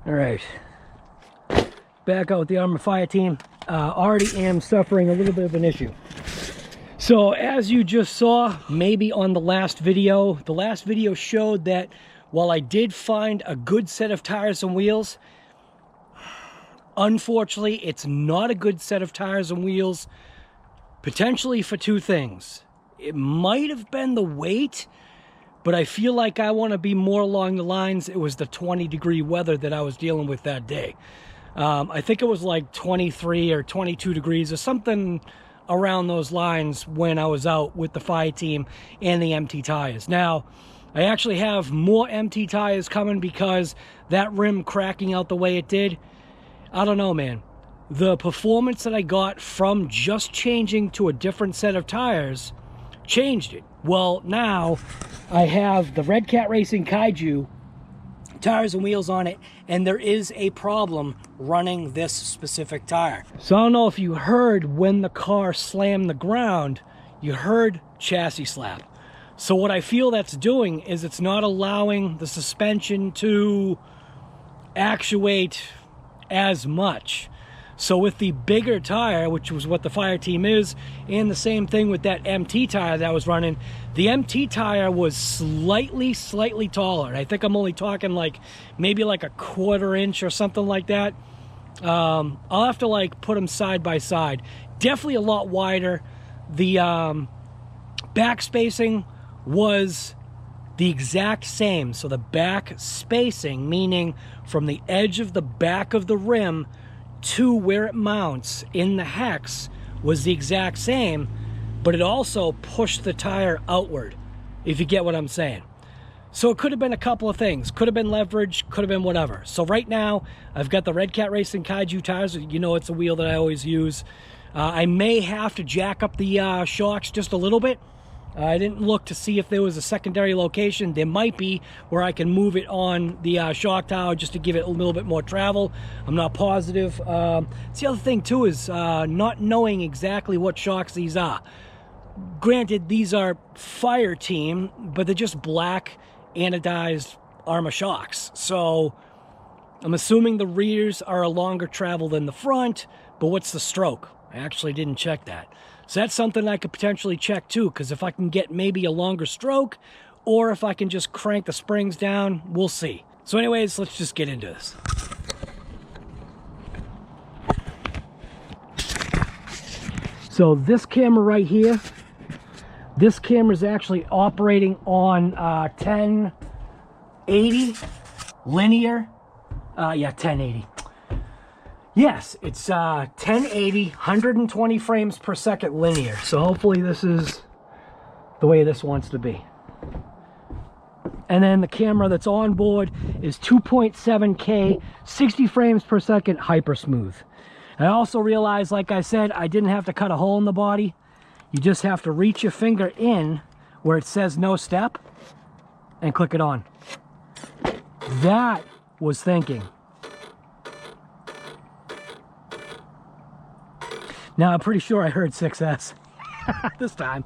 All right, back out with the Arrma fire team. Already am suffering a little bit of an issue. So as you just saw, maybe on the last video showed that while I did find a good set of tires and wheels, unfortunately, it's not a good set of tires and wheels, potentially for two things. It might have been the weight, but I feel like I want to be more along the lines, it was the 20-degree weather that I was dealing with that day. I think it was like 23 or 22 degrees or something around those lines when I was out with the fire team and the empty tires. Now, I actually have more empty tires coming because that rim cracking out the way it did, I don't know, man. The performance that I got from just changing to a different set of tires changed it. Well, now I have the Red Cat Racing Kaiju tires and wheels on it, and there is a problem running this specific tire. So I don't know if you heard when the car slammed the ground, you heard chassis slap. So what I feel that's doing is it's not allowing the suspension to actuate as much. So with the bigger tire, which was what the fire team is, and the same thing with that MT tire that I was running, the MT tire was slightly taller. I think I'm only talking like maybe like a 1/4 inch or something like that. I'll have to like put them side by side. Definitely a lot wider. The back spacing was the exact same. So the back spacing, meaning from the edge of the back of the rim to where it mounts in the hex, was the exact same, but it also pushed the tire outward, if you get what I'm saying. So it could have been a couple of things. Could have been leverage, could have been whatever. So right now, I've got the Red Cat Racing Kaiju tires. You know, it's a wheel that I always use. I may have to jack up the shocks just a little bit. I didn't look to see if there was a secondary location. There might be where I can move it on the shock tower just to give it a little bit more travel. I'm not positive. The other thing too is not knowing exactly what shocks these are. Granted, these are fire team, but they're just black anodized Arrma shocks. So I'm assuming the rears are a longer travel than the front, but what's the stroke? I actually didn't check that. So that's something I could potentially check too, because if I can get maybe a longer stroke, or if I can just crank the springs down, we'll see. So anyways, let's just get into this. So this camera right here, this camera is actually operating on 1080 linear. Yeah, 1080. Yes, it's 1080, 120 frames per second linear. So hopefully this is the way this wants to be. And then the camera that's on board is 2.7K, 60 frames per second, hyper smooth. I also realized, like I said, I didn't have to cut a hole in the body. You just have to reach your finger in where it says no step and click it on. That was thinking. Now, I'm pretty sure I heard 6S this time.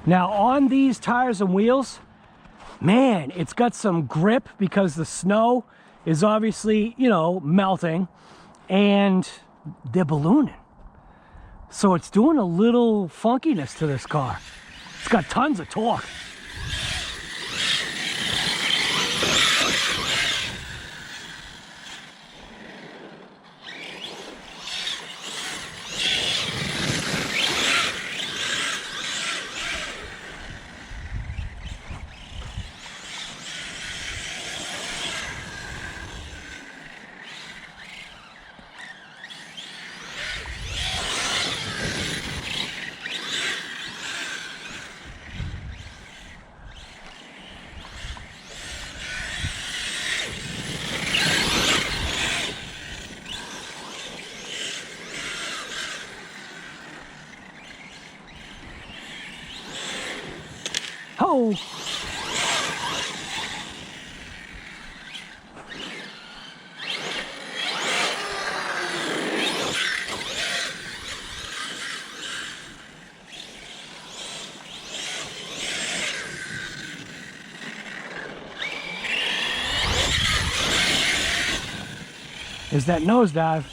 Now on these tires and wheels, man, it's got some grip because the snow is obviously, you know, melting and they're ballooning. So it's doing a little funkiness to this car. It's got tons of torque. go. Is that nosedive?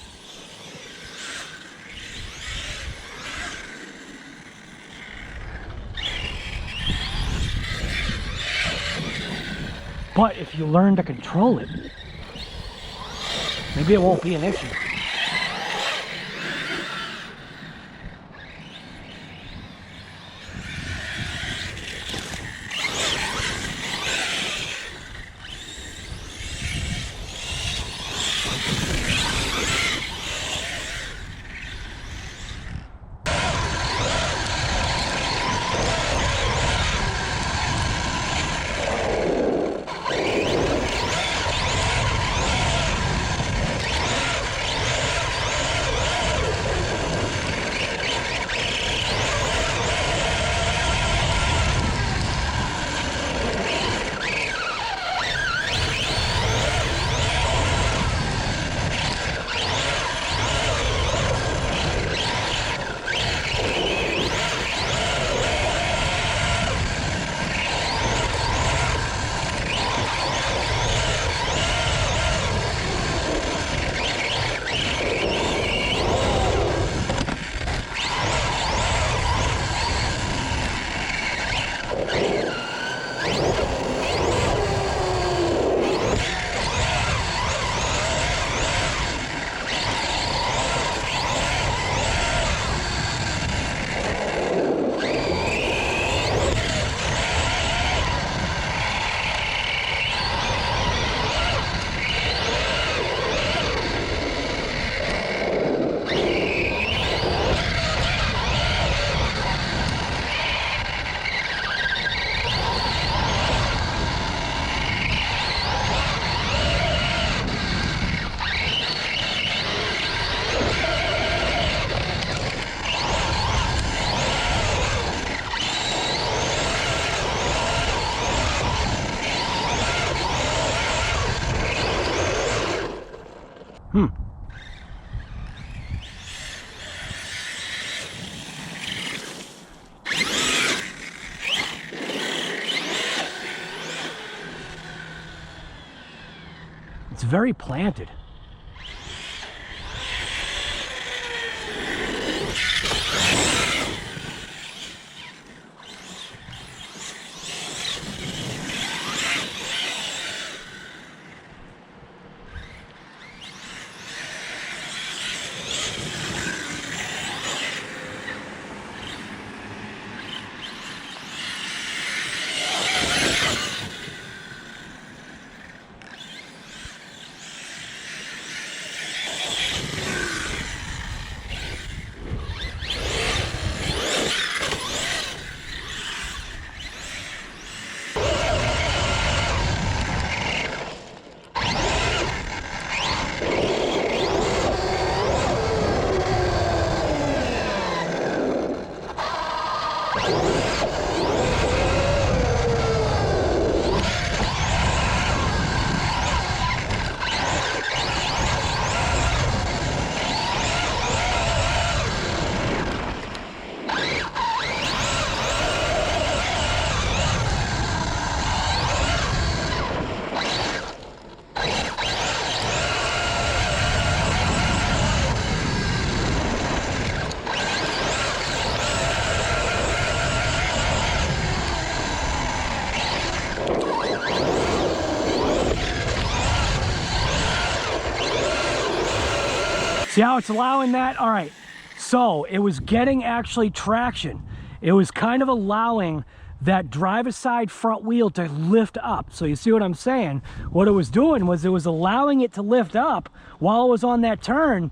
But if you learn to control it, maybe it won't be an issue. It's very planted. See how it's allowing that? All right, so it was getting actually traction. It was kind of allowing that driver's side front wheel to lift up. So you see what I'm saying? What it was doing was it was allowing it to lift up while it was on that turn,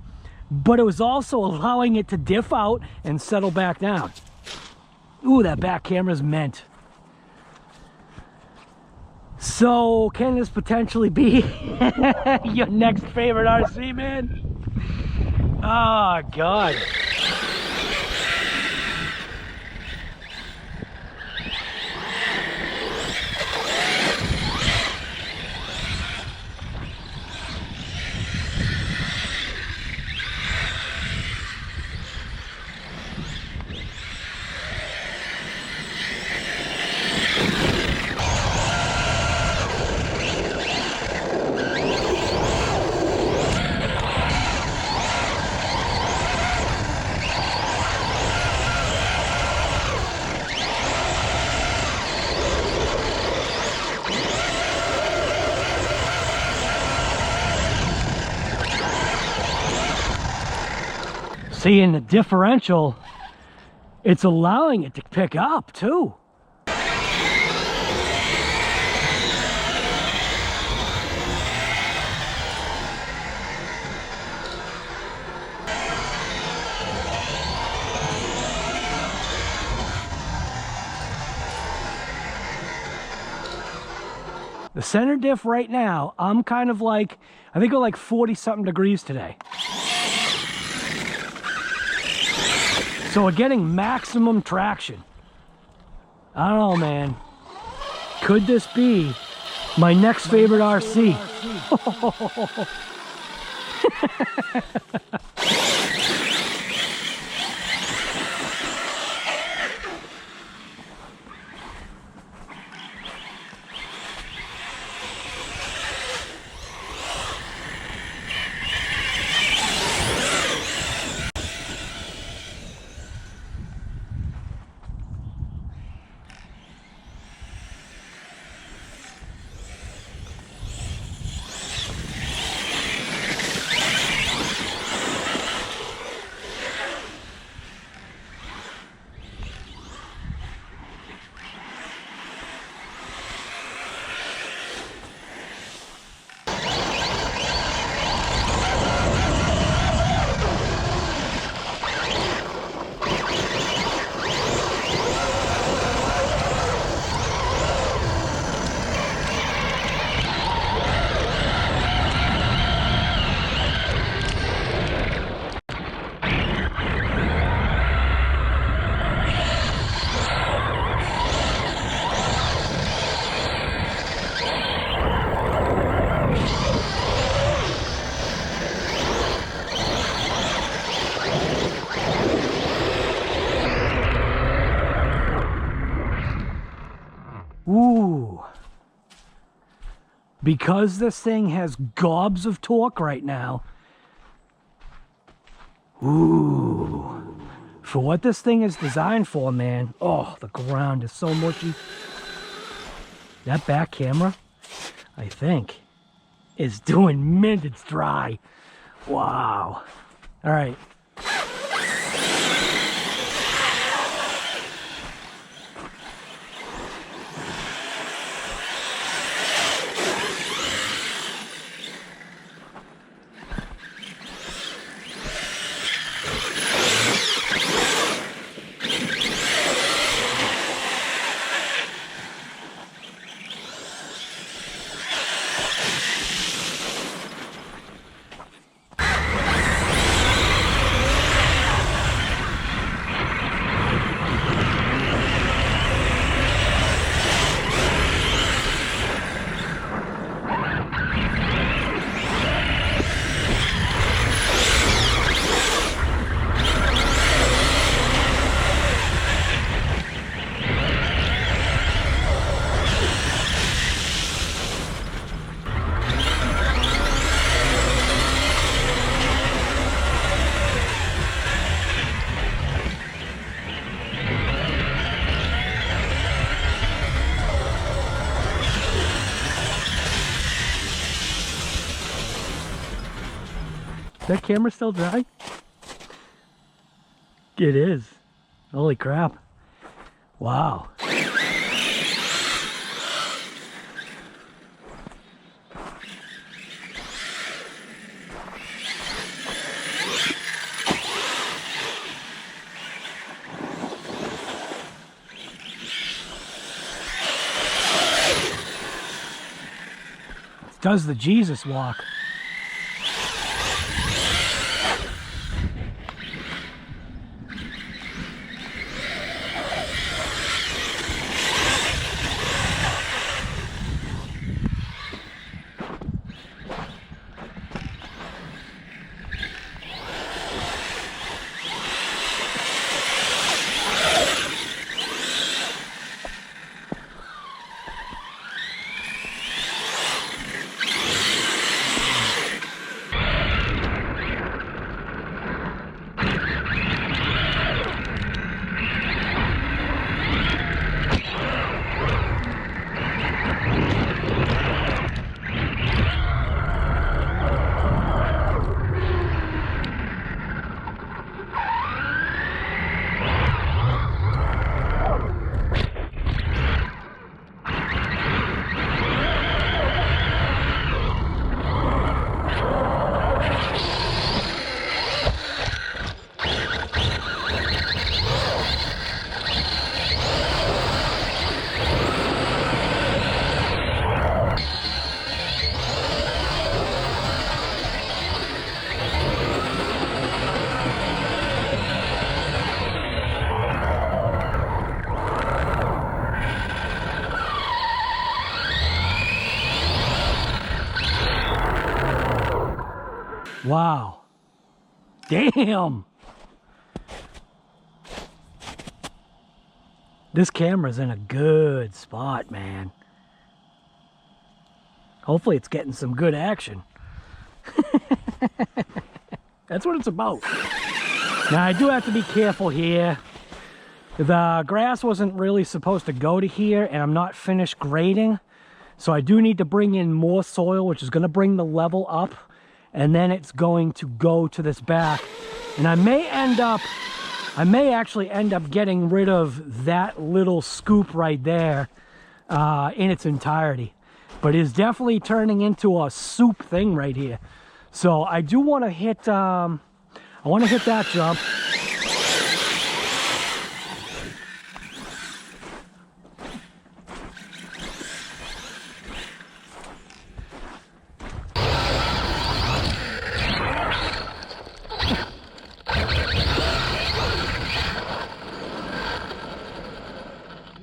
but it was also allowing it to diff out and settle back down. Ooh, that back camera's meant. So can this potentially be your next favorite RC, man? Oh, God. See, in the differential, it's allowing it to pick up too. The center diff right now, I'm kind of like, I think we're like 40 something degrees today. So we're getting maximum traction. I don't know, man. Could this be my next favorite RC? Ooh. Because this thing has gobs of torque right now. Ooh. For what this thing is designed for, man. Oh, the ground is so mushy. That back camera, I think, is doing mint. It's dry. Wow. All right. That camera still dry? It is. Holy crap. Wow. It does the Jesus walk. Wow. Damn. This camera's in a good spot, man. Hopefully it's getting some good action. That's what it's about. Now I do have to be careful here. The grass wasn't really supposed to go to here, and I'm not finished grading. So I do need to bring in more soil, which is going to bring the level up. And then it's going to go to this back. And I may actually end up getting rid of that little scoop right there in its entirety. But it's definitely turning into a soup thing right here. So I do want to hit, I want to hit that jump.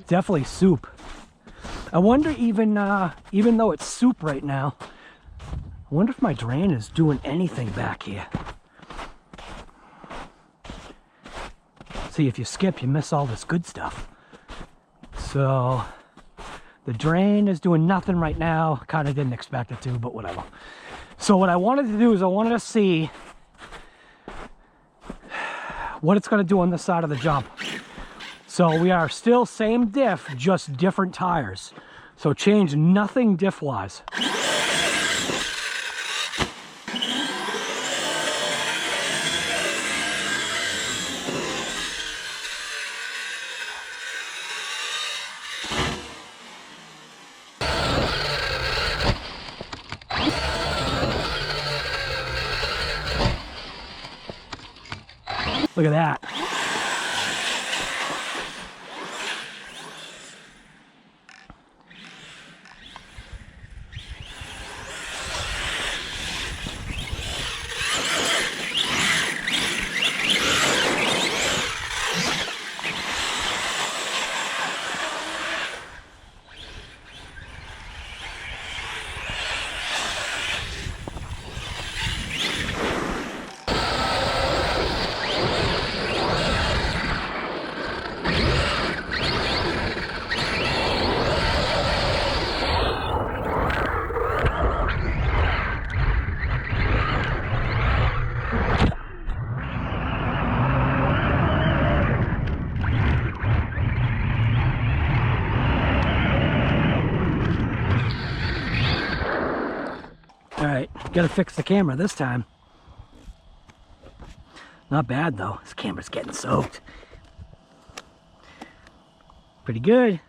Definitely soup. I wonder even though it's soup right now, I wonder if my drain is doing anything back here. See, if you skip, you miss all this good stuff. So the drain is doing nothing right now. Kind of didn't expect it to, but whatever. So what I wanted to do is I wanted to see what it's going to do on this side of the jump. So we are still same diff, just different tires. So change nothing diff-wise. Look at that. Gotta fix the camera this time. Not bad though. This camera's getting soaked. Pretty good.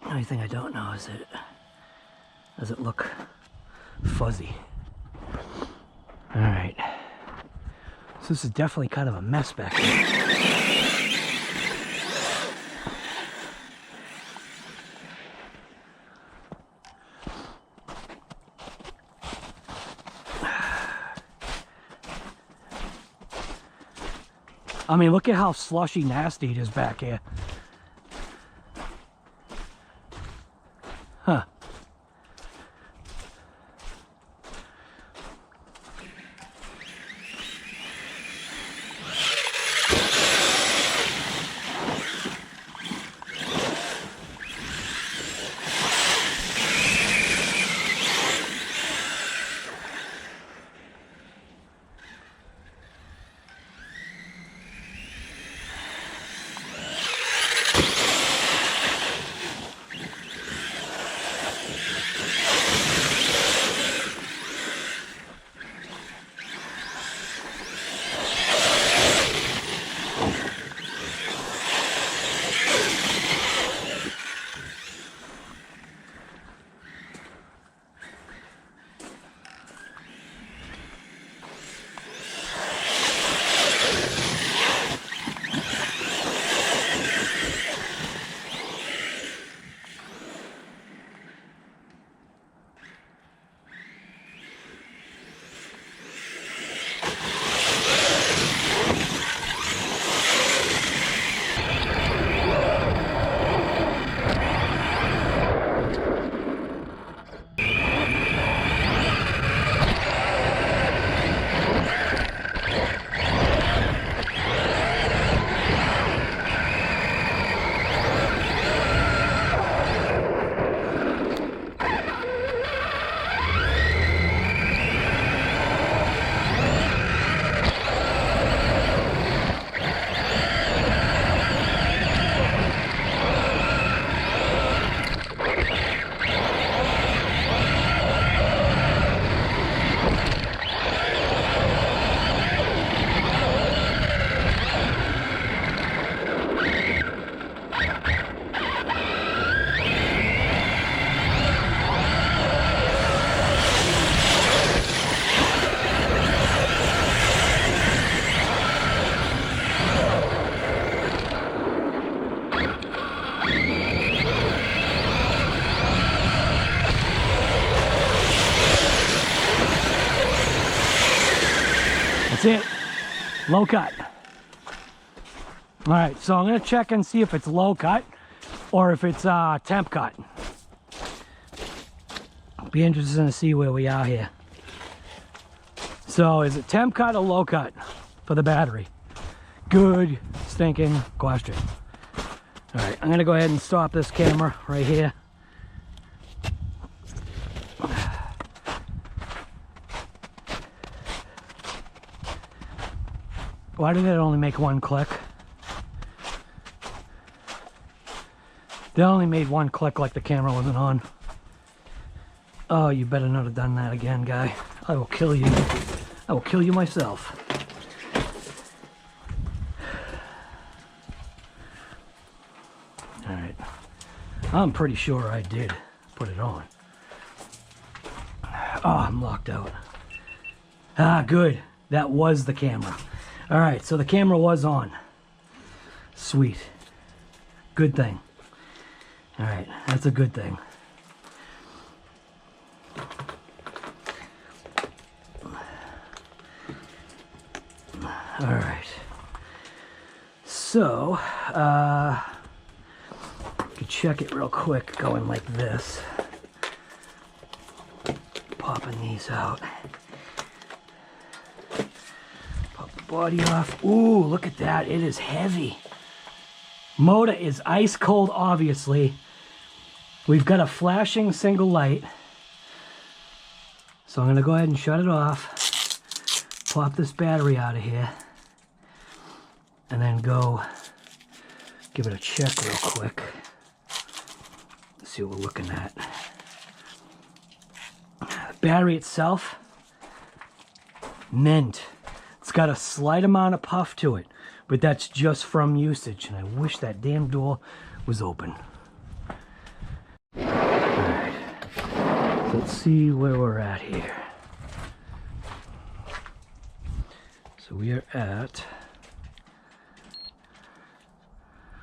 The only thing I don't know is does it look fuzzy? All right. So this is definitely kind of a mess back here. I mean, look at how slushy nasty it is back here. Huh. That's it. Low cut. All right, so I'm gonna check and see if it's low cut or if it's temp cut. Be interested to see where we are here. So is it temp cut or low cut for the battery? Good stinking question. All right, I'm gonna go ahead and stop this camera right here. Why did it only make one click? They only made one click like the camera wasn't on. Oh, you better not have done that again, guy. I will kill you. I will kill you myself. All right. I'm pretty sure I did put it on. Oh, I'm locked out. Ah, good. That was the camera. All right, so the camera was on. Sweet. Good thing. All right, that's a good thing. All right. So, could check it real quick going like this. Popping these out. Pop the body off. Ooh, look at that. It is heavy. Motor is ice cold, obviously. We've got a flashing single light. So I'm going to go ahead and shut it off. Pop this battery out of here. And then go give it a check real quick. Let's see what we're looking at. The battery itself, mint. It's got a slight amount of puff to it, but that's just from usage, and I wish that damn door was open. Alright, so let's see where we're at here. So we are at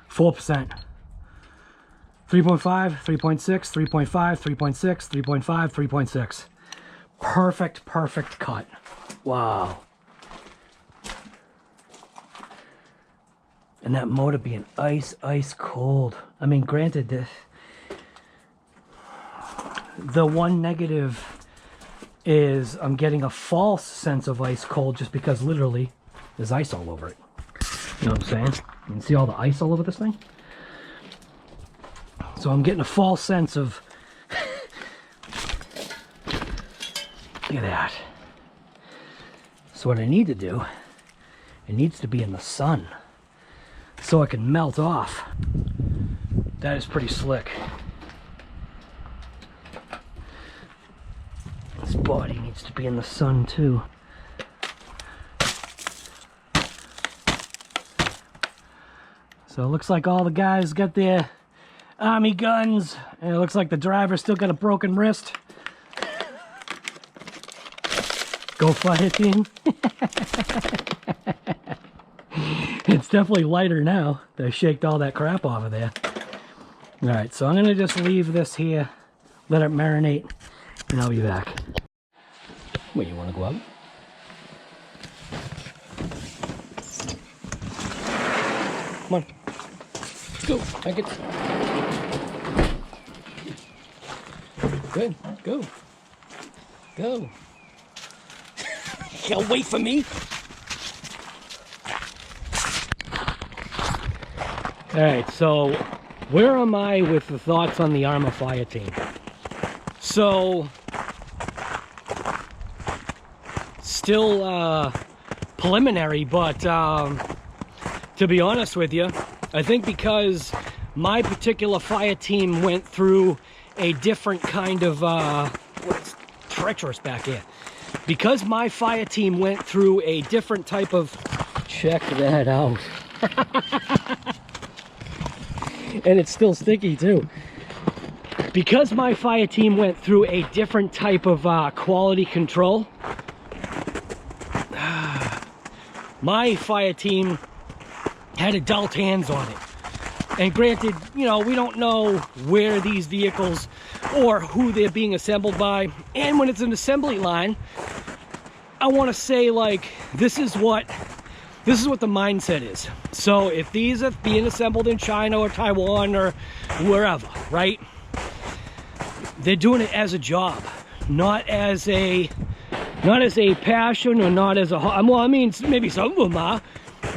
4%. 3.5, 3.6, 3.5, 3.6, 3.5, 3.6. Perfect, perfect cut. Wow. And that motor being ice cold. I mean, granted, the one negative is I'm getting a false sense of ice cold just because literally there's ice all over it. You know what I'm saying? You can see all the ice all over this thing? So I'm getting a false sense of... Look at that. So what I need to do, it needs to be in the sun so it can melt off. That is pretty slick. This body needs to be in the sun too. So it looks like all the guys got their Army guns, and it looks like the driver still got a broken wrist. Go FIRETEAM. It's definitely lighter now that I shaked all that crap off of there. Alright, so I'm going to just leave this here, let it marinate, and I'll be back. Wait, you want to go out? Come on. Go, I get... Good, go. Go. You'll wait for me. Alright, so where am I with the thoughts on the Arrma FIRETEAM? So, still preliminary, but to be honest with you, I think because my particular FIRETEAM went through a different kind of, what's treacherous back here. Because my FIRETEAM went through a different type of, check that out. And it's still sticky too. Because my FIRETEAM went through a different type of quality control, my FIRETEAM had adult hands on it. And granted, you know, we don't know where these vehicles or who they're being assembled by. And when it's an assembly line, I want to say, like, this is what the mindset is. So if these are being assembled in China or Taiwan or wherever, right? They're doing it as a job, not as a passion, or not as a, well, I mean, maybe some of them are,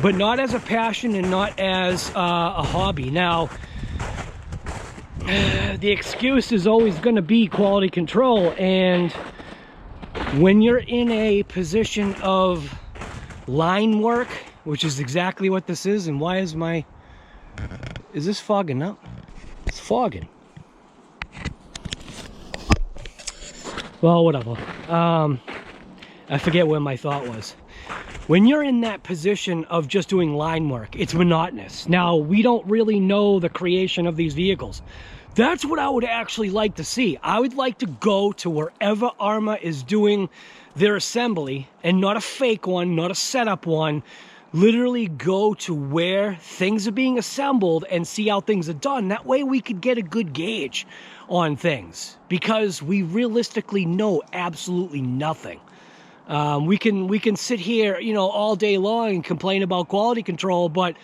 but not as a passion and not as a hobby. Now, the excuse is always going to be quality control, and when you're in a position of line work, which is exactly what this is. And why is is this fogging up? It's fogging. Well, whatever. I forget where my thought was. When you're in that position of just doing line work, it's monotonous. Now, we don't really know the creation of these vehicles. That's what I would actually like to see. I would like to go to wherever Arrma is doing their assembly, and not a fake one, not a setup one. Literally go to where things are being assembled and see how things are done. That way we could get a good gauge on things, because we realistically know absolutely nothing. We can sit here, you know, all day long and complain about quality control, but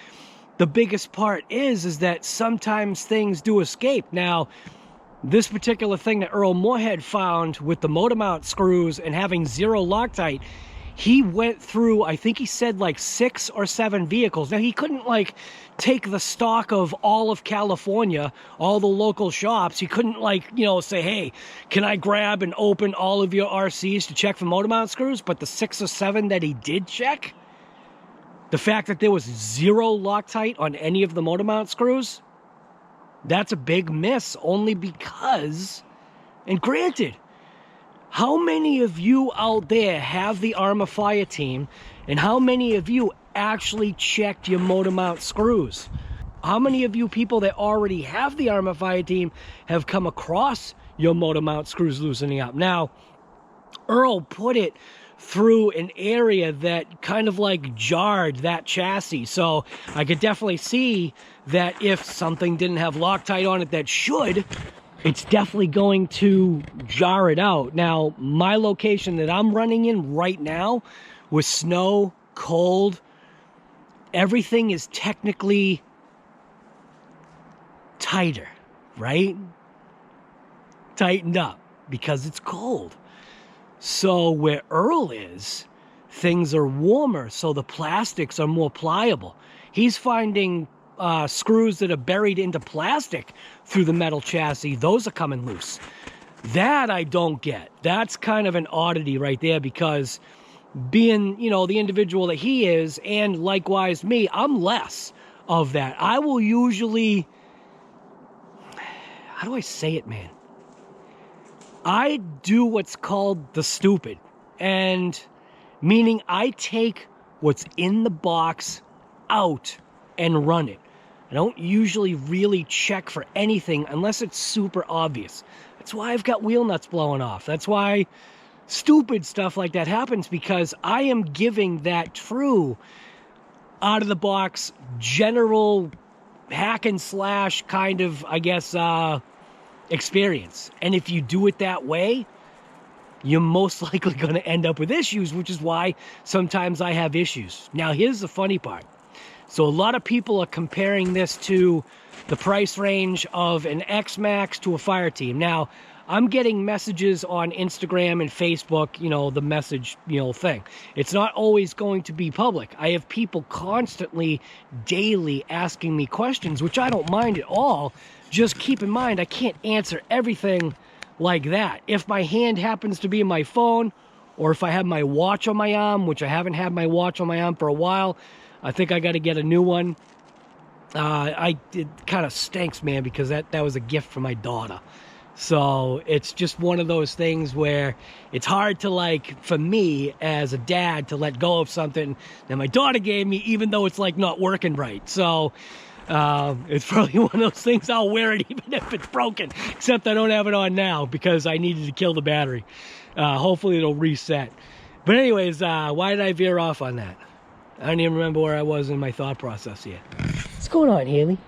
the biggest part is that sometimes things do escape. Now, this particular thing that Earl Moorhead found with the motor mount screws and having zero Loctite, he went through, I think he said, like 6 or 7 vehicles. Now, he couldn't, like, take the stock of all of California, all the local shops. He couldn't, like, you know, say, hey, can I grab and open all of your RCs to check for motor mount screws? But the 6 or 7 that he did check, the fact that there was zero Loctite on any of the motor mount screws, that's a big miss, only because, and granted, how many of you out there have the Arrma FIRETEAM, and how many of you actually checked your motor mount screws? How many of you people that already have the Arrma FIRETEAM have come across your motor mount screws loosening up? Now, Earl put it through an area that kind of like jarred that chassis, so I could definitely see that if something didn't have Loctite on it that should, it's definitely going to jar it out. Now, my location that I'm running in right now, with snow, cold, everything is technically tighter, right? Tightened up because it's cold. So where Earl is, things are warmer, so the plastics are more pliable. He's finding screws that are buried into plastic through the metal chassis. Those are coming loose. That I don't get. That's kind of an oddity right there, because being, you know, the individual that he is, and likewise me, I'm less of that. I will usually, how do I say it, man? I do what's called the stupid, and meaning I take what's in the box out and run it. I don't usually really check for anything unless it's super obvious. That's why I've got wheel nuts blowing off. That's why stupid stuff like that happens, because I am giving that true out of the box general hack and slash kind of, I guess, experience. And if you do it that way, you're most likely going to end up with issues, which is why sometimes I have issues. Now, here's the funny part. So a lot of people are comparing this to the price range of an X-Maxx to a FIRETEAM. Now, I'm getting messages on Instagram and Facebook, you know, the message, you know, thing. It's not always going to be public. I have people constantly, daily asking me questions, which I don't mind at all. Just keep in mind, I can't answer everything like that. If my hand happens to be in my phone, or if I have my watch on my arm, which I haven't had my watch on my arm for a while, I think I got to get a new one. It kind of stinks, man, because that was a gift from my daughter. So it's just one of those things where it's hard to, like, for me as a dad, to let go of something that my daughter gave me, even though it's, like, not working right. So it's probably one of those things, I'll wear it even if it's broken, except I don't have it on now because I needed to kill the battery. Hopefully it'll reset. But anyways, why did I veer off on that? I don't even remember where I was in my thought process yet. What's going on, Haley?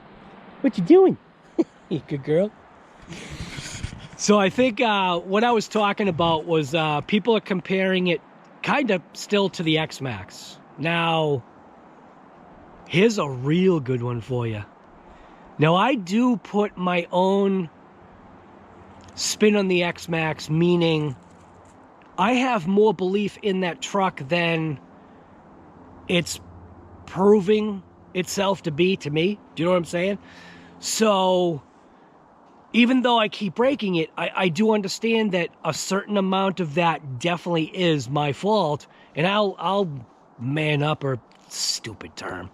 What you doing? You good girl. So I think what I was talking about was people are comparing it kind of still to the X-Maxx. Now, here's a real good one for you. Now, I do put my own spin on the X-Maxx, meaning I have more belief in that truck than it's proving itself to be to me. Do you know what I'm saying? So even though I keep breaking it, I do understand that a certain amount of that definitely is my fault, and I'll man up, or stupid term,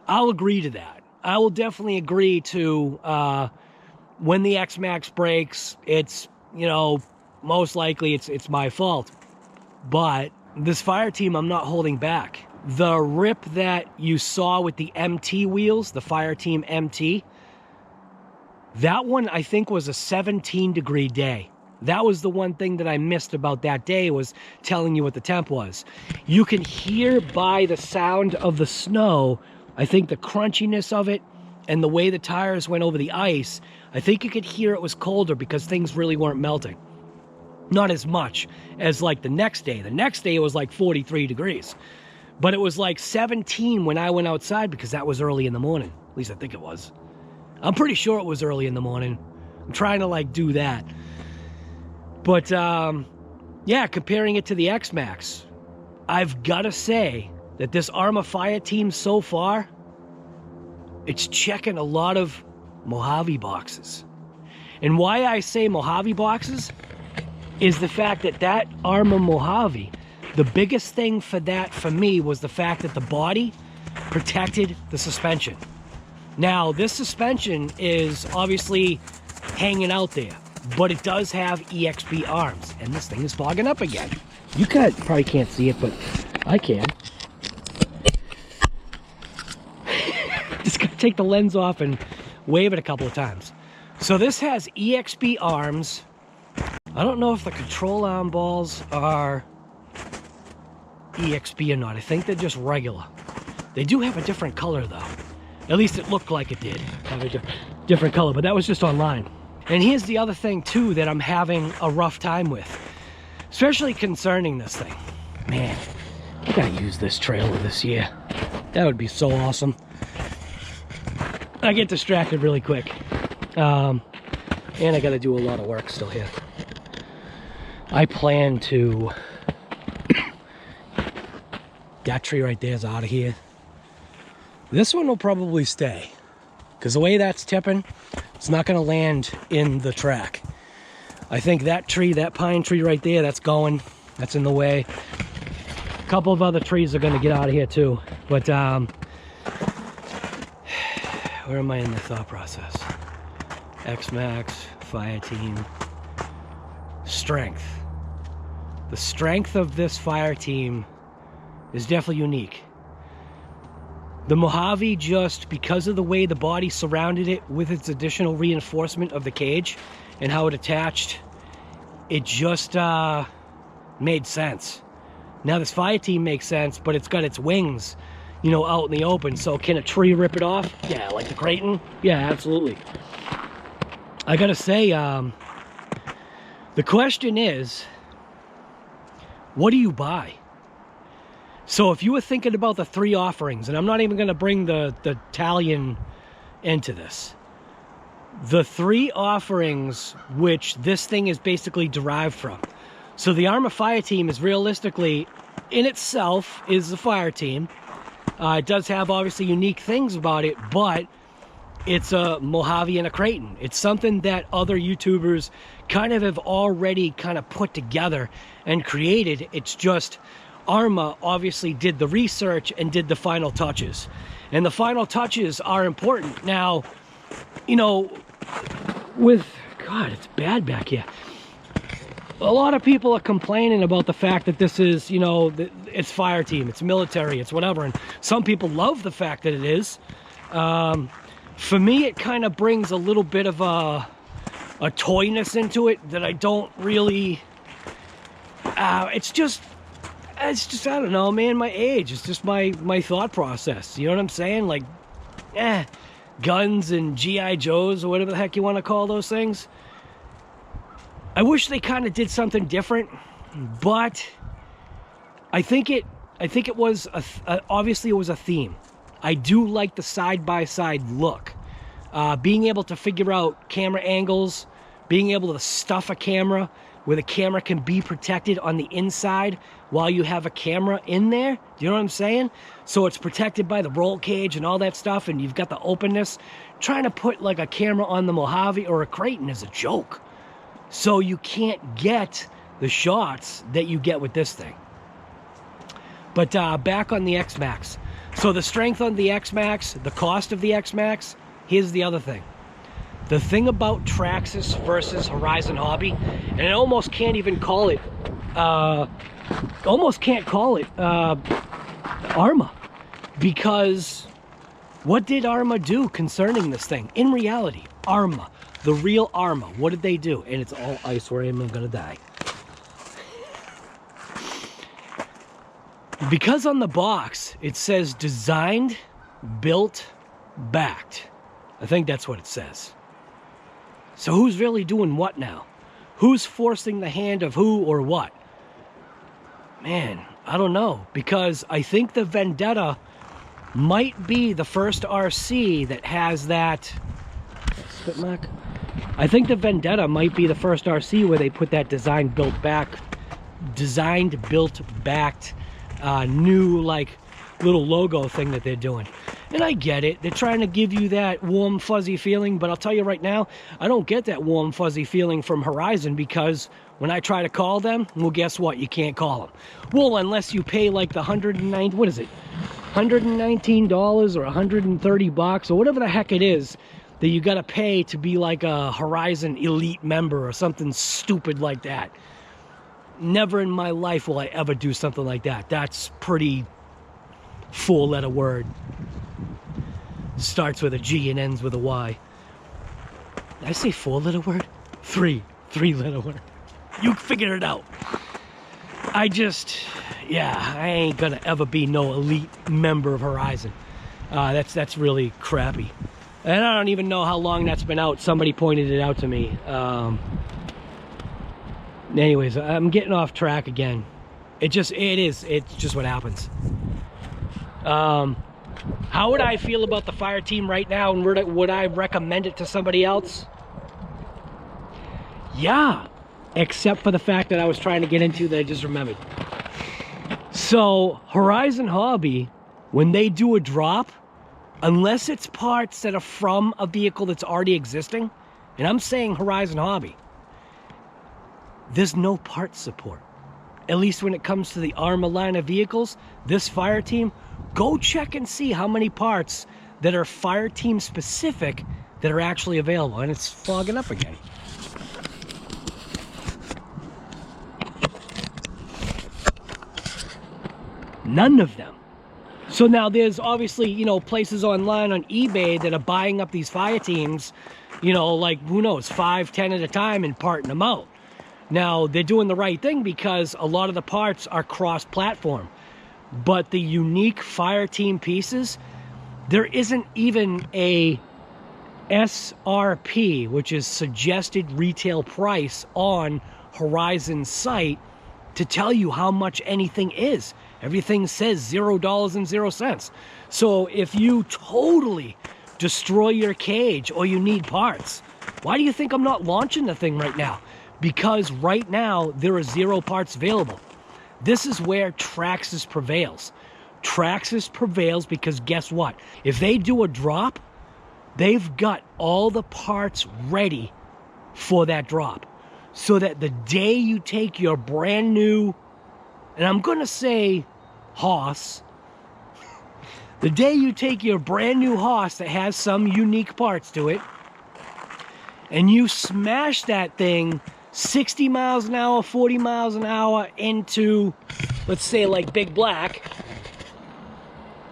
I'll agree to that. I will definitely agree to when the X-Maxx breaks, it's, you know, most likely it's my fault. But this FIRETEAM, I'm not holding back. The rip that you saw with the MT wheels, the FIRETEAM MT, that one I think was a 17-degree day. That was the one thing that I missed about that day, was telling you what the temp was. You can hear by the sound of the snow, I think the crunchiness of it and the way the tires went over the ice, I think you could hear it was colder because things really weren't melting. Not as much as like the next day. The next day it was like 43 degrees. But it was like 17 when I went outside, because that was early in the morning. At least I think it was. I'm pretty sure it was early in the morning. I'm trying to like do that. But yeah, comparing it to the X-Maxx, I've got to say that this Arrma FIRETEAM so far, it's checking a lot of Mojave boxes. And why I say Mojave boxes is the fact that that Arrma Mojave, the biggest thing for that for me was the fact that the body protected the suspension. Now, this suspension is obviously hanging out there, but it does have EXB arms, and this thing is fogging up again. You probably can't see it, but I can. Just gotta take the lens off and wave it a couple of times. So this has EXB arms. I don't know if the control arm balls are EXB or not. I think they're just regular. They do have a different color though. At least it looked like it did have a different color, but that was just online. And here's the other thing too that I'm having a rough time with, especially concerning this thing. Man, I gotta use this trailer this year. That would be so awesome. I get distracted really quick. And I gotta do a lot of work still here. I plan to... that tree right there is out of here. This one will probably stay, because the way that's tipping, it's not gonna land in the track. I think that tree, that pine tree right there, that's going, that's in the way. A couple of other trees are gonna get out of here too. But where am I in the thought process? X-Maxx, FIRETEAM, strength. The strength of this FIRETEAM is definitely unique. The Mojave, just because of the way the body surrounded it with its additional reinforcement of the cage and how it attached, it just made sense. Now this FIRETEAM makes sense, but it's got its wings, you know, out in the open. So can a tree rip it off? Yeah, like the Kraton? Yeah, absolutely. I gotta say, the question is, what do you buy? So if you were thinking about the three offerings, and I'm not even going to bring the Italian into this, the three offerings which this thing is basically derived from. So the Arrma FIRETEAM is realistically, in itself, is the FIRETEAM. It does have obviously unique things about it, but it's a Mojave and a Kraton. It's something that other YouTubers kind of have already kind of put together and created. It's just... Arrma obviously did the research and did the final touches. And the final touches are important. Now, you know, with... God, it's bad back here. A lot of people are complaining about the fact that this is, you know, it's FIRETEAM, it's military, it's whatever. And some people love the fact that it is. For me, it kind of brings a little bit of a toyness into it that I don't really... it's just, I don't know, man, my age. It's just my thought process. You know what I'm saying? Like, guns and G.I. Joes or whatever the heck you want to call those things. I wish they kind of did something different, but I think it was obviously it was a theme. I do like the side-by-side look. Being able to figure out camera angles, being able to stuff a camera where the camera can be protected on the inside while you have a camera in there. Do you know what I'm saying? So it's protected by the roll cage and all that stuff, and you've got the openness. Trying to put like a camera on the Mojave or a Kraton is a joke. So you can't get the shots that you get with this thing. But back on the X-Maxx. So the strength on the X-Maxx, the cost of the X-Maxx, here's the other thing. The thing about Traxxas versus Horizon Hobby, and I almost can't even call it, Arrma, because what did Arrma do concerning this thing? In reality, Arrma, the real Arrma, what did they do? And it's all ice where I'm gonna die. Because on the box, it says designed, built, backed. I think that's what it says. So who's really doing what now? Who's forcing the hand of who or what? Man, I don't know. Because I think the Vendetta might be the first RC that has that... Spit mark? I think the Vendetta might be the first RC where they put that designed, built, backed new like little logo thing that they're doing. And I get it, they're trying to give you that warm fuzzy feeling, but I'll tell you right now, I don't get that warm fuzzy feeling from Horizon, because when I try to call them, well, guess what? You can't call them. Well, unless you pay like the $119 or $130 or whatever the heck it is that you gotta pay to be like a Horizon Elite member or something stupid like that. Never in my life will I ever do something like that. That's pretty four-letter word. Starts with a G and ends with a Y. Did I say four-letter word? Three-letter word. You figured it out. I ain't gonna ever be no elite member of Horizon. That's really crappy. And I don't even know how long that's been out. Somebody pointed it out to me. Anyways, I'm getting off track again. It's just what happens. How would I feel about the FIRETEAM right now, and would I recommend it to somebody else? Yeah, except for the fact that I was trying to get into that I just remembered. So Horizon Hobby, when they do a drop, unless it's parts that are from a vehicle that's already existing, and I'm saying Horizon Hobby, there's no part support. At least when it comes to the Arrma line of vehicles, this FIRETEAM, go check and see how many parts that are FIRETEAM specific that are actually available. And it's fogging up again. None of them. So now there's obviously, you know, places online on eBay that are buying up these FIRETEAMs, you know, like, who knows, 5, 10 at a time and parting them out. Now, they're doing the right thing because a lot of the parts are cross-platform. But the unique FIRETEAM pieces, there isn't even a SRP, which is suggested retail price, on Horizon's site to tell you how much anything is. Everything says $0.00. So if you totally destroy your cage or you need parts, why do you think I'm not launching the thing right now? Because right now there are 0 parts available. This is where Traxxas prevails. Traxxas prevails because guess what? If they do a drop, they've got all the parts ready for that drop. So that the day you take your brand new, and I'm gonna say Hoss, the day you take your brand new Hoss that has some unique parts to it, and you smash that thing 60 miles an hour, 40 miles an hour into, let's say, like Big Black,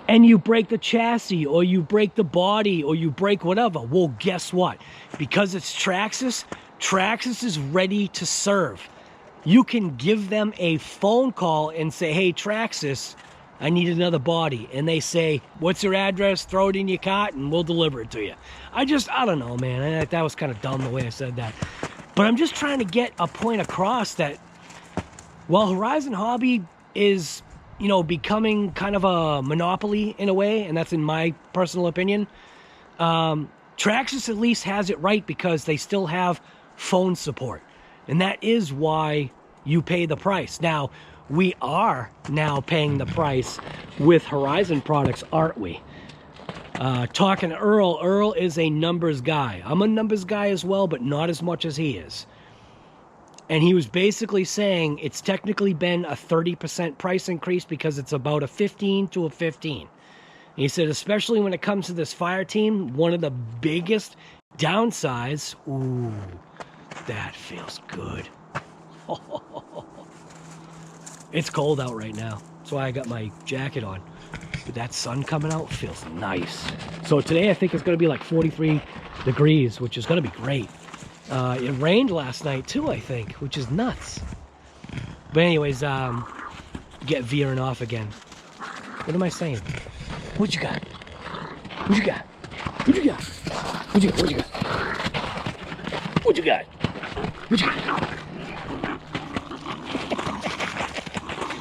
and you break the chassis, or you break the body, or you break whatever, well, guess what? Because it's Traxxas, Traxxas is ready to serve. You can give them a phone call and say, hey, Traxxas, I need another body. And they say, what's your address? Throw it in your cart and we'll deliver it to you. I don't know, man. That was kind of dumb the way I said that. But I'm just trying to get a point across that while Horizon Hobby is you know, becoming kind of a monopoly in a way, and that's in my personal opinion. Traxxas at least has it right because they still have phone support, and that is why you pay the price. Now, we are now paying the price with Horizon products, aren't we? Talking to Earl, Earl is a numbers guy. I'm a numbers guy as well, but not as much as he is. And he was basically saying it's technically been a 30% price increase because it's about a 15 to a 15. And he said, especially when it comes to this FIRETEAM, one of the biggest downsides, ooh, that feels good. It's cold out right now. That's why I got my jacket on. But that sun coming out feels nice. So today I think it's going to be like 43 degrees, which is going to be great. It rained last night too, I think, which is nuts. But anyways, get veering off again. What am I saying? What you got? What you got? What you got? What you got? What you got? What you got? What you got?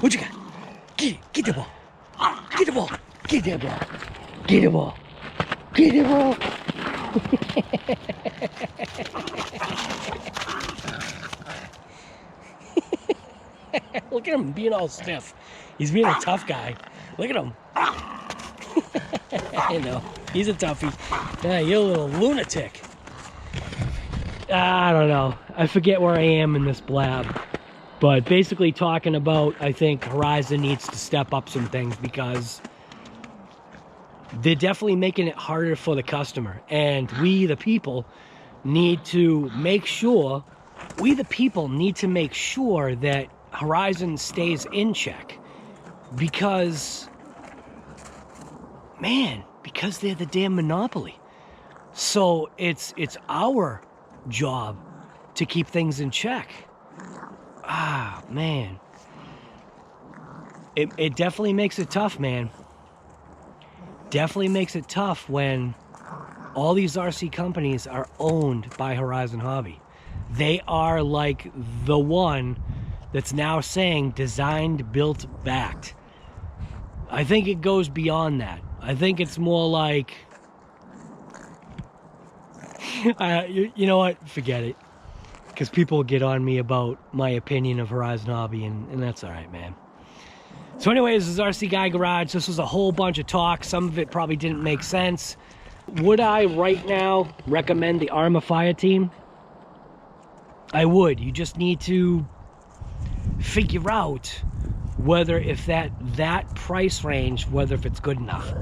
What you got? Get the ball. Get the ball. Get that ball. Get the ball. Get the ball. Look at him being all stiff. He's being a tough guy. Look at him. I know. He's a toughie. Yeah, you're a little lunatic. I don't know. I forget where I am in this blab. But basically talking about, I think Horizon needs to step up some things because they're definitely making it harder for the customer. And we, the people, need to make sure, that Horizon stays in check. Because, man, because they're the damn monopoly. So it's our job to keep things in check. Ah, man. It definitely makes it tough, man. Definitely makes it tough when all these RC companies are owned by Horizon Hobby. They are like the one that's now saying designed, built, backed. I think it goes beyond that. I think it's more like, you know what? Forget it. Because people get on me about my opinion of Horizon Hobby, and that's all right, man. So anyways, this is RC Guy Garage. This was a whole bunch of talk. Some of it probably didn't make sense. Would I right now recommend the Arrma FIRETEAM? I would. You just need to figure out whether if that price range, whether if it's good enough.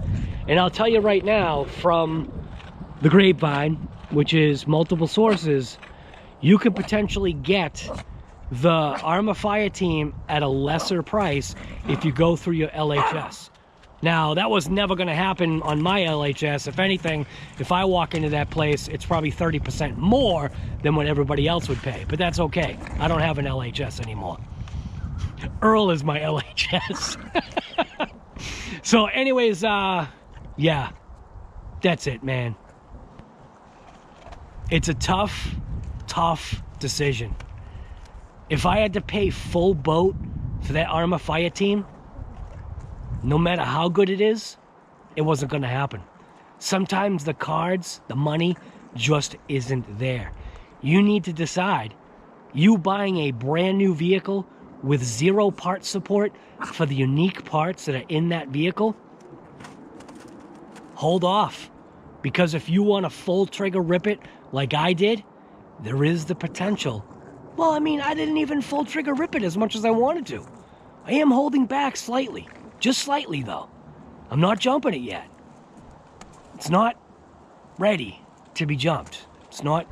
And I'll tell you right now, from the grapevine, which is multiple sources, you could potentially get the Arrma FIRETEAM at a lesser price if you go through your LHS. Now, that was never going to happen on my LHS. If anything, if I walk into that place, it's probably 30% more than what everybody else would pay. But that's okay. I don't have an LHS anymore. Earl is my LHS. So anyways, yeah, that's it, man. It's a tough decision. If I had to pay full boat for that Arrma FIRETEAM, no matter how good it is, it wasn't going to happen. Sometimes the cards, the money, just isn't there. You need to decide. You buying a brand new vehicle with 0 part support for the unique parts that are in that vehicle, hold off. Because if you want to full trigger rip it like I did, there is the potential. Well, I mean, I didn't even full trigger rip it as much as I wanted to. I am holding back slightly. Just slightly, though. I'm not jumping it yet. It's not ready to be jumped. It's not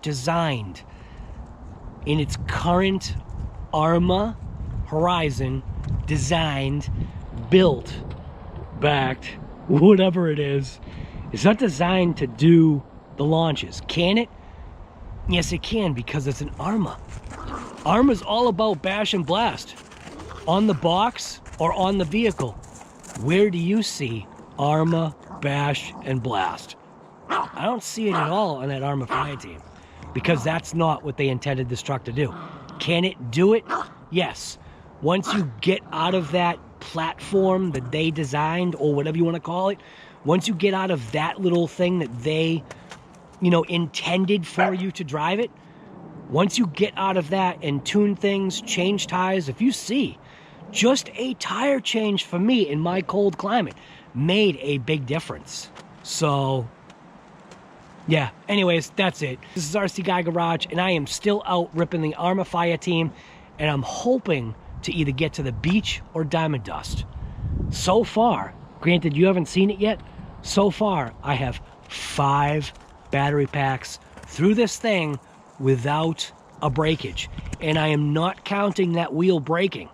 designed in its current Arrma Horizon, designed, built, backed, whatever it is. It's not designed to do the launches. Can it? Yes, it can, because it's an Arrma. Arrma's all about bash and blast. On the box or on the vehicle. Where do you see Arrma, bash, and blast? I don't see it at all on that Arrma FIRETEAM, because that's not what they intended this truck to do. Can it do it? Yes. Once you get out of that platform that they designed, or whatever you want to call it, once you get out of that little thing that they, you know, intended for you to drive it, once you get out of that and tune things, change tires, if you see, just a tire change for me in my cold climate made a big difference. So, yeah, anyways, that's it. This is RC Guy Garage, and I am still out ripping the Arrma FIRETEAM, and I'm hoping to either get to the beach or Diamond Dust. So far, granted you haven't seen it yet, so far I have 5 battery packs through this thing without a breakage, and I am not counting that wheel breaking.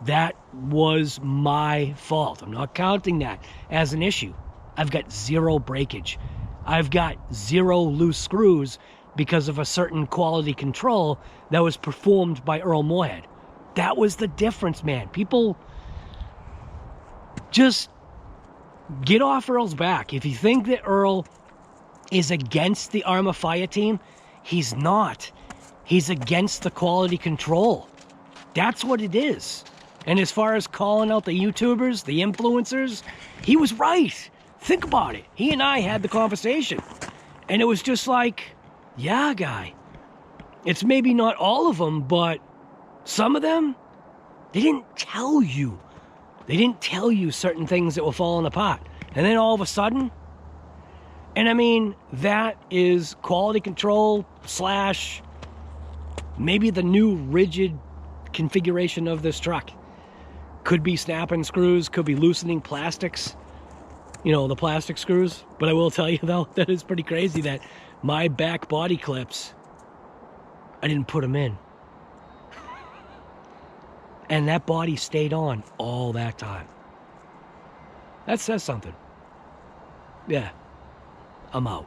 That was my fault. I'm not counting that as an issue. I've got 0 breakage. I've got 0 loose screws because of a certain quality control that was performed by Earl Moorhead. That was the difference, man. People just get off Earl's back. If you think that Earl is against the Arrma FIRETEAM, he's not. He's against the quality control. That's what it is. And as far as calling out the YouTubers, the influencers, he was right. Think about it. He and I had the conversation. And it was just like, yeah, guy. It's maybe not all of them, but some of them, they didn't tell you. They didn't tell you certain things that were falling apart. And then all of a sudden, and I mean, that is quality control slash maybe the new rigid configuration of this truck. Could be snapping screws, could be loosening plastics, you know, the plastic screws. But I will tell you though, that is pretty crazy that my back body clips, I didn't put them in. And that body stayed on all that time. That says something. Yeah, I'm out.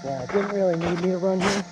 Yeah, it didn't really need me to run here.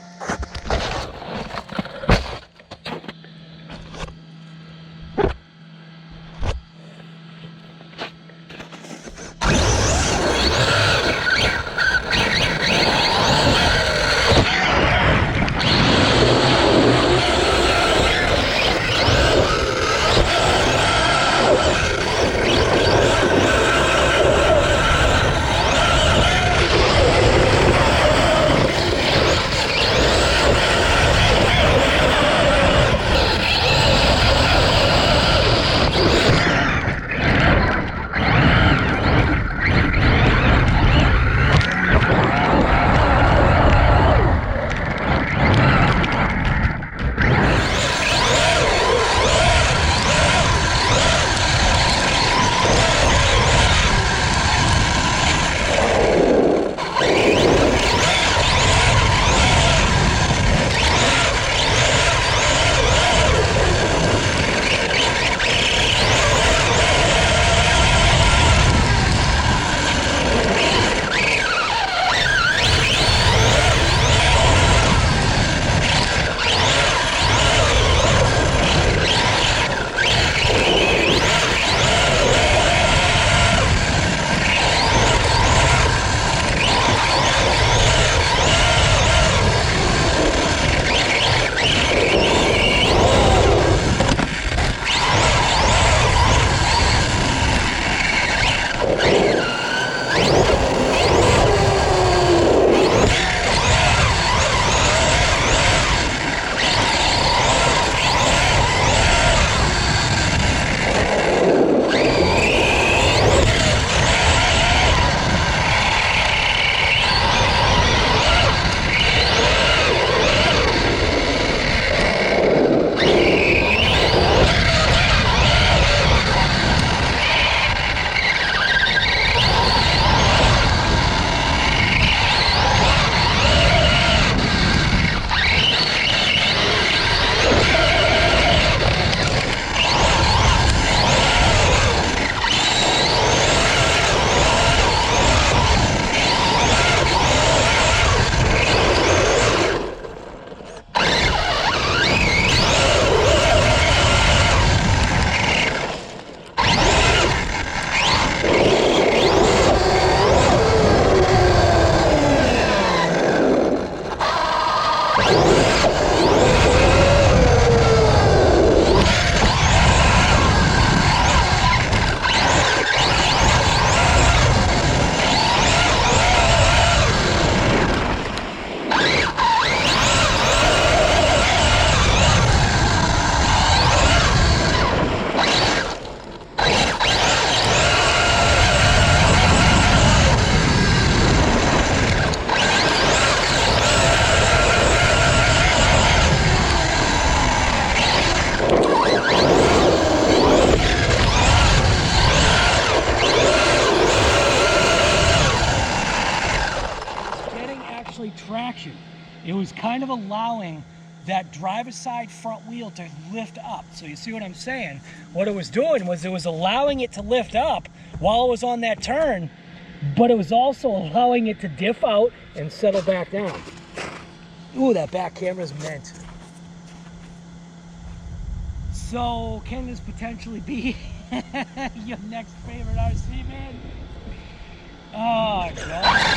it was kind of allowing that driver's side front wheel to lift up. So you see what I'm saying? What it was doing was it was allowing it to lift up while it was on that turn, but it was also allowing it to diff out and settle back down. Ooh, that back camera's mint. So can this potentially be your next favorite RC, man? Oh, God.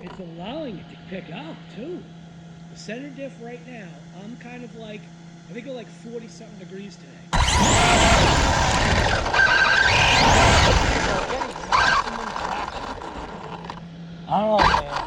It's allowing it to pick up too. The center diff right now, I'm kind of like, I think we're like 40 something degrees today. I don't know, man.